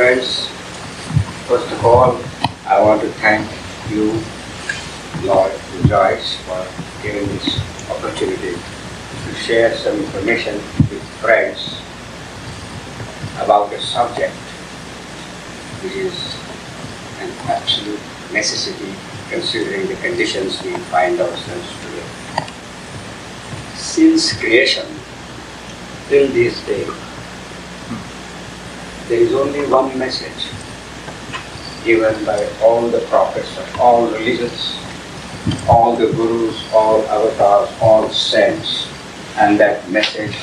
friends, first of all, I want to thank you, Lord Joyce, for giving this opportunity to share some information with friends about a subject which is an absolute necessity considering the conditions we find ourselves today. Since creation till this day, there is only one message given by all the prophets of all religions, all the gurus, all avatars, all saints, and that message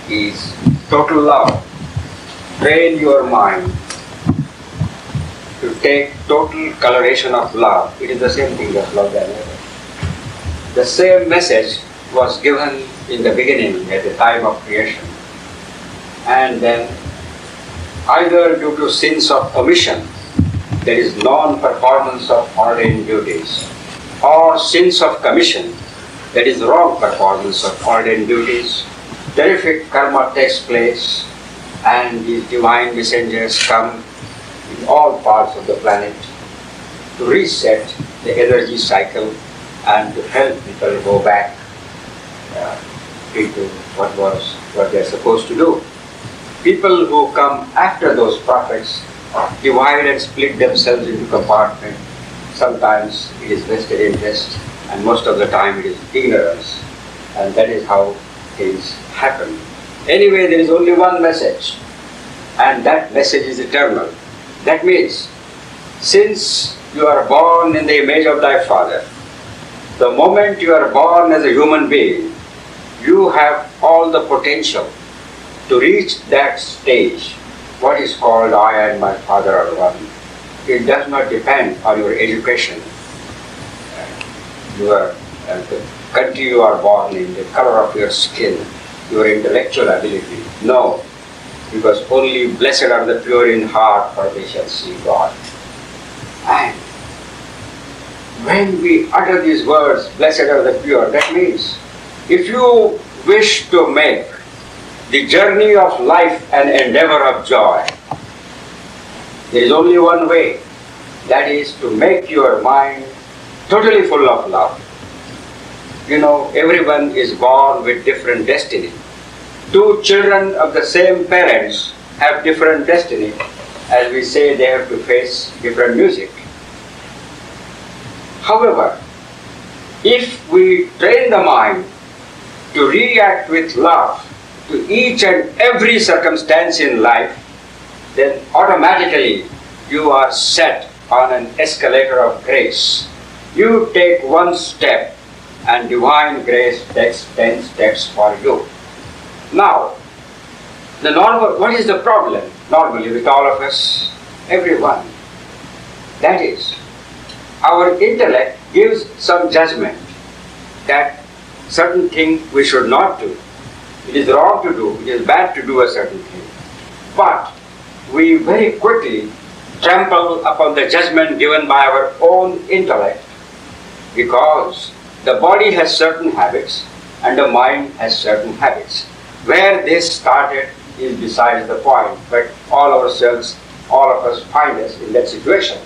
is total love. Train your mind to take total coloration of love. It is the same thing as love and love. The same message was given in the beginning at the time of creation, and then either due to sins of omission, there is non-performance of ordained duties, or sins of commission, that is wrong performance of ordained duties, terrific karma takes place, and these divine messengers come in all parts of the planet to reset the energy cycle and to help people go back into what they're supposed to do. People who come after those prophets divide and split themselves into compartments. Sometimes it is vested interest, and most of the time it is ignorance, and that is how things happen. Anyway, there is only one message, and that message is eternal. That means, since you are born in the image of thy Father, the moment you are born as a human being, you have all the potential to reach that stage, what is called I and my Father are one. It does not depend on your education, the country you are born in, the color of your skin, your intellectual ability. No, because only blessed are the pure in heart, for they shall see God. And when we utter these words, blessed are the pure, that means if you wish to make the journey of life an endeavor of joy, there is only one way, that is to make your mind totally full of love. You know, everyone is born with different destiny. Two children of the same parents have different destiny. As we say, they have to face different music. However, if we train the mind to react with love to each and every circumstance in life, then automatically you are set on an escalator of grace. You take one step and divine grace takes 10 steps for you. Now, what is the problem normally with all of us, everyone? That is, our intellect gives some judgment that certain thing we should not do. It is wrong to do, it is bad to do a certain thing. But we very quickly trample upon the judgment given by our own intellect, because the body has certain habits and the mind has certain habits. Where this started is besides the point, but all of us find us in that situation.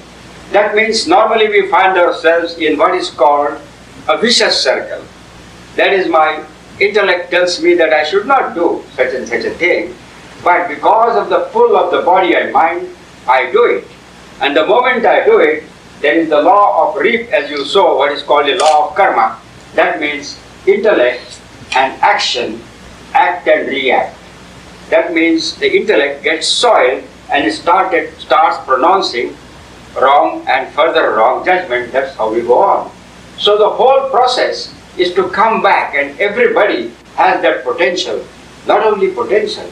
That means normally we find ourselves in what is called a vicious circle. That is, my intellect tells me that I should not do such and such a thing, but because of the pull of the body and mind, I do it. And the moment I do it, there is the law of reap as you sow, what is called the law of karma. That means intellect and action act and react. That means the intellect gets soiled and it starts pronouncing wrong and further wrong judgment. That's how we go on. So the whole process is to come back, and everybody has that potential. Not only potential,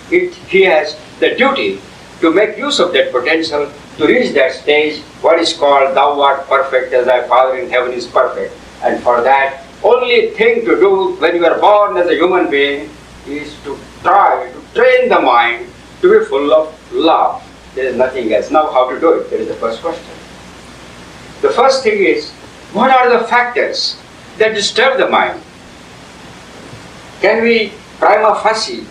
he has the duty to make use of that potential to reach that stage, what is called thou art perfect as thy Father in heaven is perfect. And for that, only thing to do when you are born as a human being is to try to train the mind to be full of love. There is nothing else. Now how to do it? There is the first question. The first thing is, what are the factors that disturb the mind? Can we prima facie,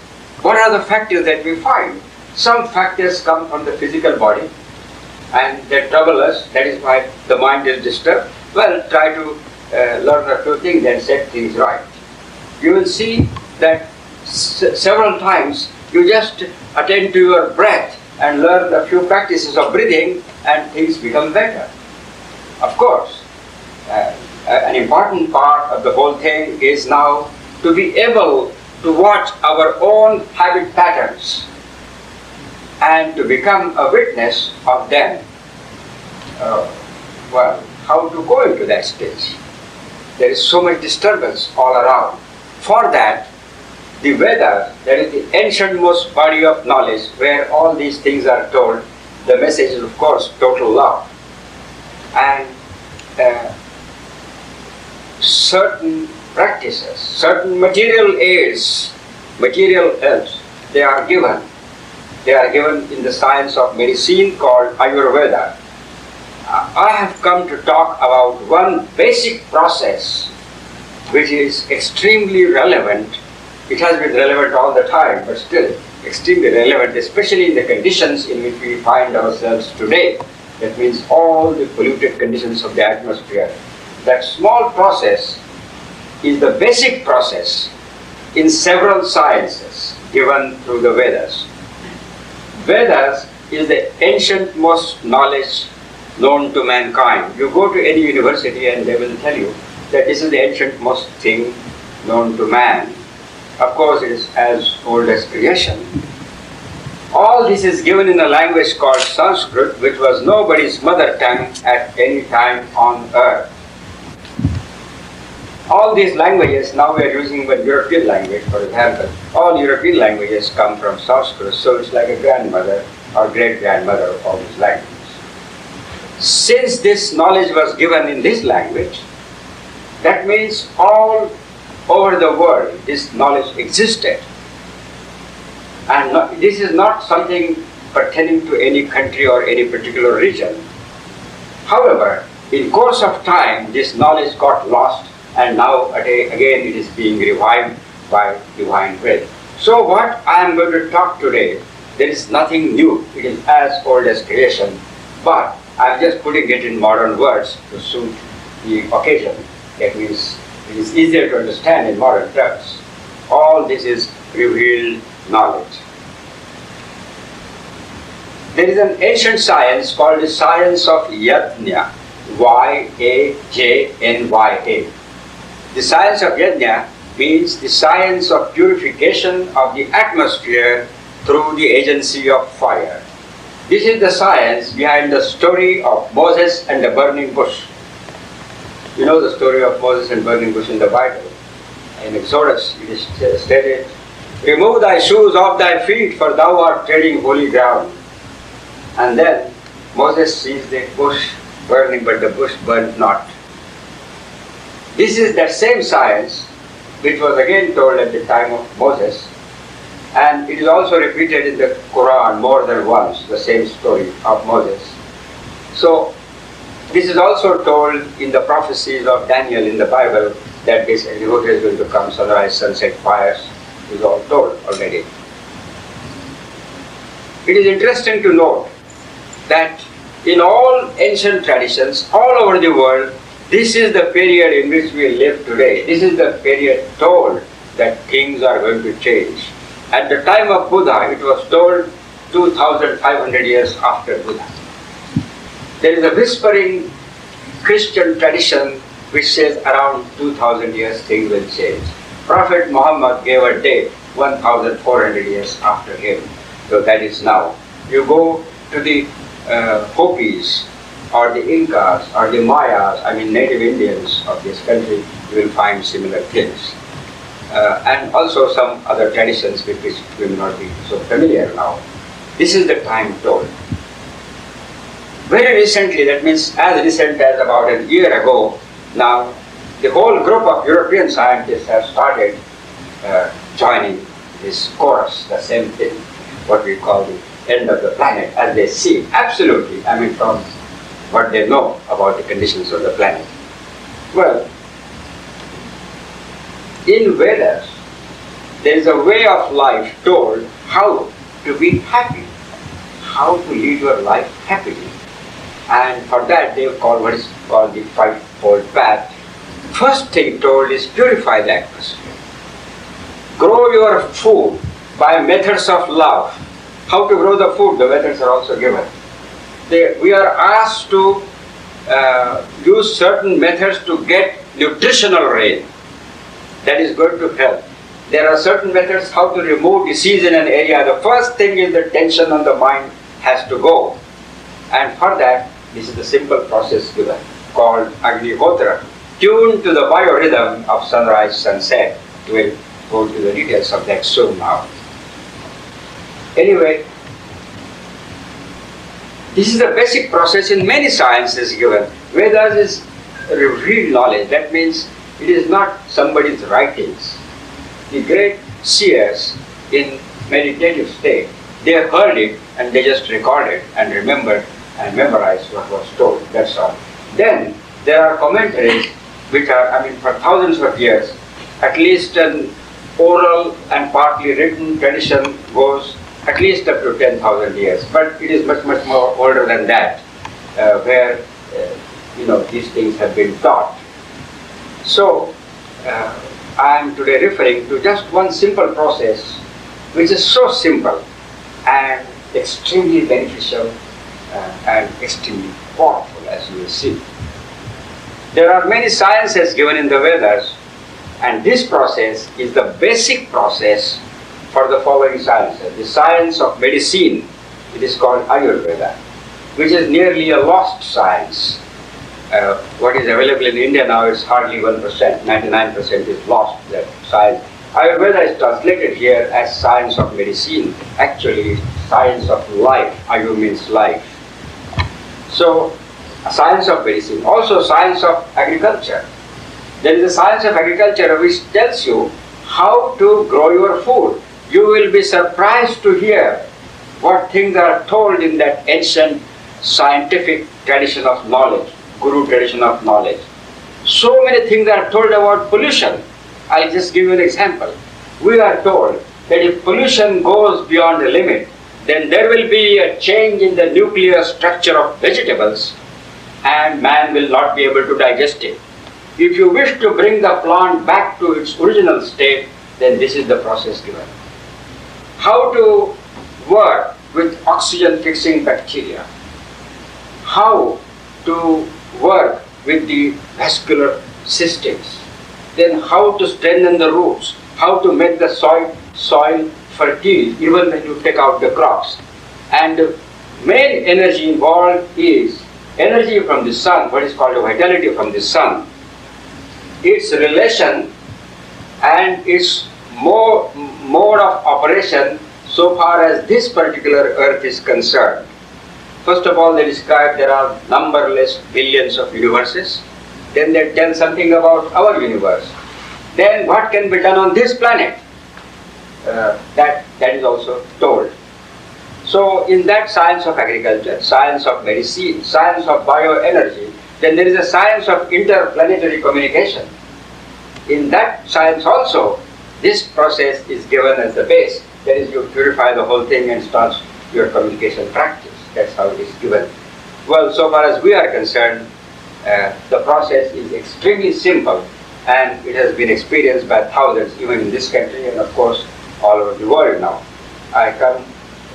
what are the factors that we find some factors come from the physical body and they trouble us. That is why the mind is disturbed. Well, try to learn a few things and set things right. You will see that several times you just attend to your breath and learn a few practices of breathing and things become better. Of course, an important part of the whole thing is now to be able to watch our own habit patterns and to become a witness of them. Well, how to go into that stage? There is so much disturbance all around. For that, the Vedas, that is the ancient-most body of knowledge where all these things are told, the message is of course total love. And certain practices, certain material aids, material helps, they are given. They are given in the science of medicine called Ayurveda. I have come to talk about one basic process which is extremely relevant. It has been relevant all the time, but still extremely relevant, especially in the conditions in which we find ourselves today. That means all the polluted conditions of the atmosphere. That small process is the basic process in several sciences given through the Vedas. Vedas is the ancient-most knowledge known to mankind. You go to any university and they will tell you that this is the ancient-most thing known to man. Of course, it is as old as creation. All this is given in a language called Sanskrit, which was nobody's mother tongue at any time on earth. All these languages, now we are using the European language, for example. All European languages come from Sanskrit, so it's like a grandmother or great-grandmother of all these languages. Since this knowledge was given in this language, that means all over the world this knowledge existed. And this is not something pertaining to any country or any particular region. However, in course of time, this knowledge got lost, and now again it is being revived by divine will. So what I am going to talk today, there is nothing new. It is as old as creation, but I am just putting it in modern words to suit the occasion. That means it is easier to understand in modern terms. All this is revealed knowledge. There is an ancient science called the science of Yajna, Y-A-J-N-Y-A. The science of Yajna means the science of purification of the atmosphere through the agency of fire. This is the science behind the story of Moses and the burning bush. You know the story of Moses and burning bush in the Bible. In Exodus it is stated, "Remove thy shoes off thy feet, for thou art treading holy ground." And then Moses sees the bush burning, but the bush burnt not. This is that same science which was again told at the time of Moses, and it is also repeated in the Quran more than once, the same story of Moses. So this is also told in the prophecies of Daniel in the Bible, that this Agnihotra is going to come, sunrise, sunset, fires. It is all told already. It is interesting to note that in all ancient traditions all over the world, this is the period in which we live today. This is the period told that things are going to change. At the time of Buddha, it was told 2,500 years after Buddha. There is a whispering Christian tradition which says around 2,000 years things will change. Prophet Muhammad gave a date 1,400 years after him. So that is now. You go to the Hopis or the Incas or the Mayas, native Indians of this country, you will find similar things. And also some other traditions with which we will not be so familiar now. This is the time told. Very recently, that means as recent as about a year ago, now the whole group of European scientists have started joining this chorus, the same thing, what we call the end of the planet, as they see it. Absolutely, from what they know about the conditions of the planet. Well, in Vedas, there is a way of life told how to be happy, how to lead your life happily. And for that they call what is called the Fivefold Path. First thing told is purify the atmosphere. Grow your food by methods of love. How to grow the food, the methods are also given. We are asked to use certain methods to get nutritional rain. That is going to help. There are certain methods how to remove disease in an area. The first thing is the tension on the mind has to go. And for that, this is the simple process given, called Agnihotra, tuned to the biorhythm of sunrise, sunset. We'll go to the details of that soon now. Anyway, this is the basic process in many sciences given. Vedas is revealed knowledge. That means it is not somebody's writings. The great seers in meditative state, they heard it and they just recorded and remembered and memorized what was told. That's all. Then there are commentaries which are, for thousands of years, at least an oral and partly written tradition goes at least up to 10,000 years. But it is much, much more older than that, where these things have been taught. So I am today referring to just one simple process, which is so simple and extremely beneficial and extremely powerful, as you will see. There are many sciences given in the Vedas, and this process is the basic process for the following sciences. The science of medicine, it is called Ayurveda, which is nearly a lost science. What is available in India now is hardly 1%, 99% is lost, that science. Ayurveda is translated here as science of medicine, actually science of life. Ayu means life. So, science of medicine, also science of agriculture. There is a science of agriculture which tells you how to grow your food. You will be surprised to hear what things are told in that ancient scientific tradition of knowledge, guru tradition of knowledge. So many things are told about pollution. I'll just give you an example. We are told that if pollution goes beyond a limit, then there will be a change in the nuclear structure of vegetables and man will not be able to digest it. If you wish to bring the plant back to its original state, then this is the process given. How to work with oxygen-fixing bacteria. How to work with the vascular systems. Then how to strengthen the roots. How to make the soil fertile even when you take out the crops. And the main energy involved is energy from the sun, what is called the vitality from the sun. Its relation and its mode of operation so far as this particular earth is concerned. First of all, they describe there are numberless billions of universes. Then they tell something about our universe. Then what can be done on this planet? That is also told. So in that science of agriculture, science of medicine, science of bioenergy, then there is a science of interplanetary communication. In that science also, this process is given as the base. That is, you purify the whole thing and start your communication practice. That's how it is given. Well, so far as we are concerned, the process is extremely simple and it has been experienced by thousands, even in this country and of course all over the world now. I come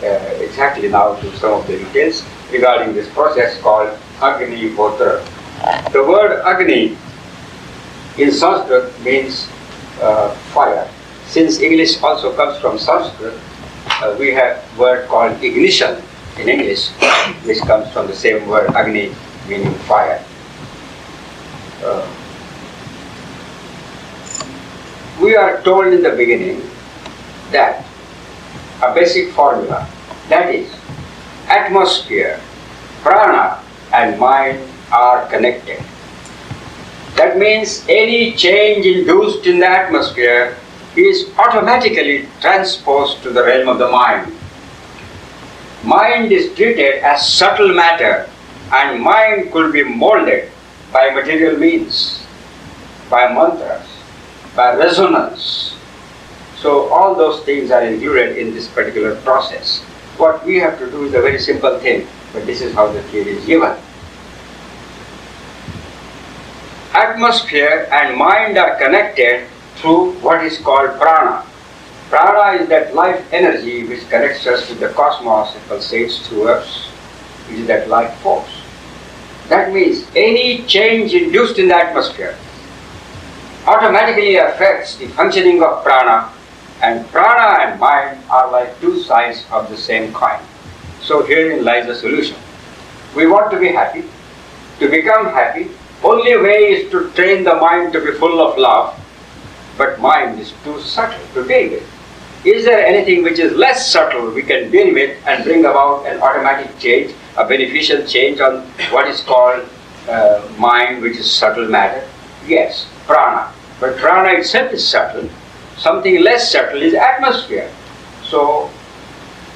exactly now to some of the details regarding this process called Agnihotra. The word Agni in Sanskrit means fire. Since English also comes from Sanskrit, we have a word called ignition in English, which comes from the same word Agni, meaning fire. We are told in the beginning that a basic formula, that is, atmosphere, prana and mind are connected. That means any change induced in the atmosphere is automatically transposed to the realm of the mind. Mind is treated as subtle matter, and mind could be molded by material means, by mantras, by resonance. So all those things are included in this particular process. What we have to do is a very simple thing, but this is how the theory is given. Atmosphere and mind are connected through what is called prana. Prana is that life energy which connects us with the cosmos and pulsates through us, which is that life force. That means any change induced in the atmosphere automatically affects the functioning of prana, and prana and mind are like two sides of the same coin. So herein lies the solution. We want to be happy. To become happy, only way is to train the mind to be full of love, but mind is too subtle to deal with. Is there anything which is less subtle we can deal with and bring about an automatic change, a beneficial change on what is called mind, which is subtle matter? Yes, prana. But prana itself is subtle. Something less subtle is atmosphere. So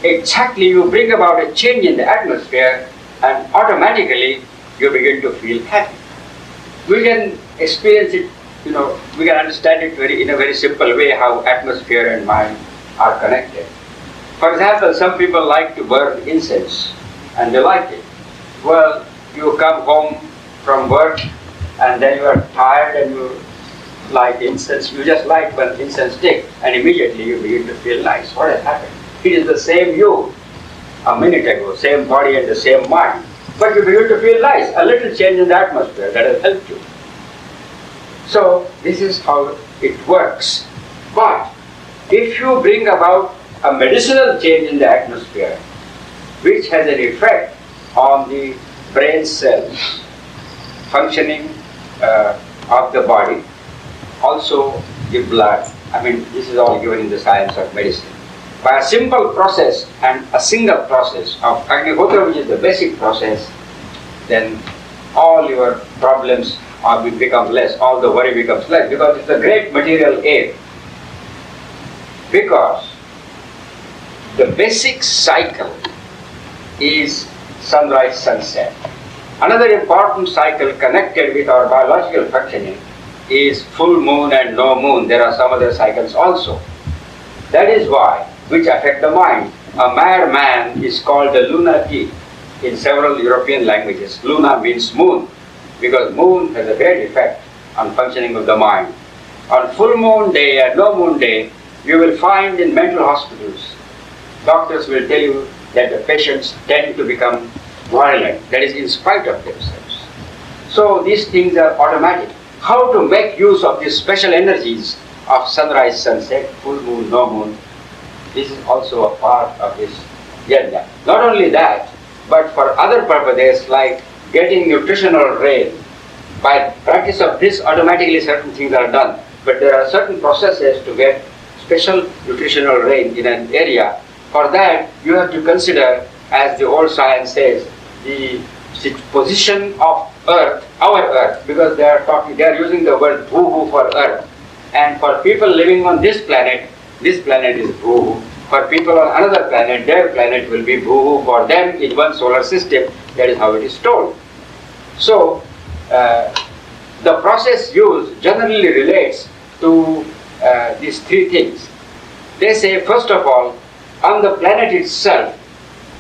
exactly you bring about a change in the atmosphere and automatically you begin to feel happy. We can experience it, we can understand it in a very simple way how atmosphere and mind are connected. For example, some people like to burn incense and they like it. Well, you come home from work and then you are tired and you light incense. You just light one incense stick and immediately you begin to feel nice. What has happened? It is the same you a minute ago, same body and the same mind. But you begin to feel nice. A little change in the atmosphere that has helped you. So this is how it works. But if you bring about a medicinal change in the atmosphere, which has an effect on the brain cells, functioning of the body, also the blood, this is all given in the science of medicine. By a simple process and a single process of Agnihotra, which is the basic process, then all your problems become less, all the worry becomes less, because it's a great material aid. Because the basic cycle is sunrise, sunset. Another important cycle connected with our biological functioning is full moon and no moon. There are some other cycles also. That is why, which affect the mind. A mad man is called a lunatic in several European languages. Luna means moon, because moon has a great effect on functioning of the mind. On full moon day and no moon day, you will find in mental hospitals, doctors will tell you that the patients tend to become violent, that is in spite of themselves. So these things are automatic. How to make use of these special energies of sunrise, sunset, full moon, no moon, this is also a part of this yajna. Not only that, but for other purposes like getting nutritional rain. By practice of this, automatically certain things are done. But there are certain processes to get special nutritional rain in an area. For that, you have to consider, as the old science says, the position of Earth, our Earth, because they are using the word bhuhu for Earth. And for people living on this planet is bhuhu. For people on another planet, their planet will be bhuhu for them in one solar system. That is how it is told. So, the process used generally relates to these three things. They say, first of all, on the planet itself,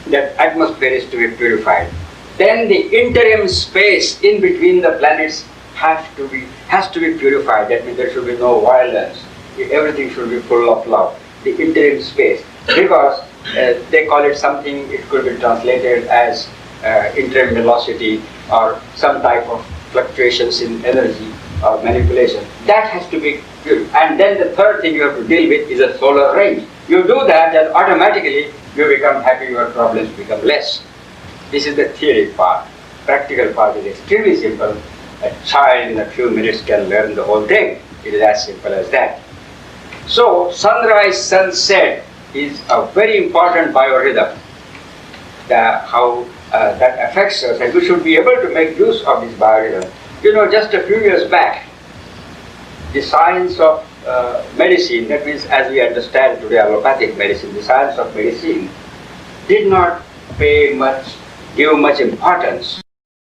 that atmosphere is to be purified. Then the interim space in between the planets has to be purified. That means there should be no violence. Everything should be full of love. The interim space, because they call it something, it could be translated as interim velocity or some type of fluctuations in energy or manipulation. That has to be good. And then the third thing you have to deal with is a solar range. You do that and automatically you become happy, your problems become less. This is the theory part. Practical part is extremely simple. A child in a few minutes can learn the whole thing. It is as simple as that. So sunrise, sunset is a very important biorhythm. How that affects us, and we should be able to make use of this biorhythm. Just a few years back, the science of medicine, that means as we understand today allopathic medicine, the science of medicine did not give much importance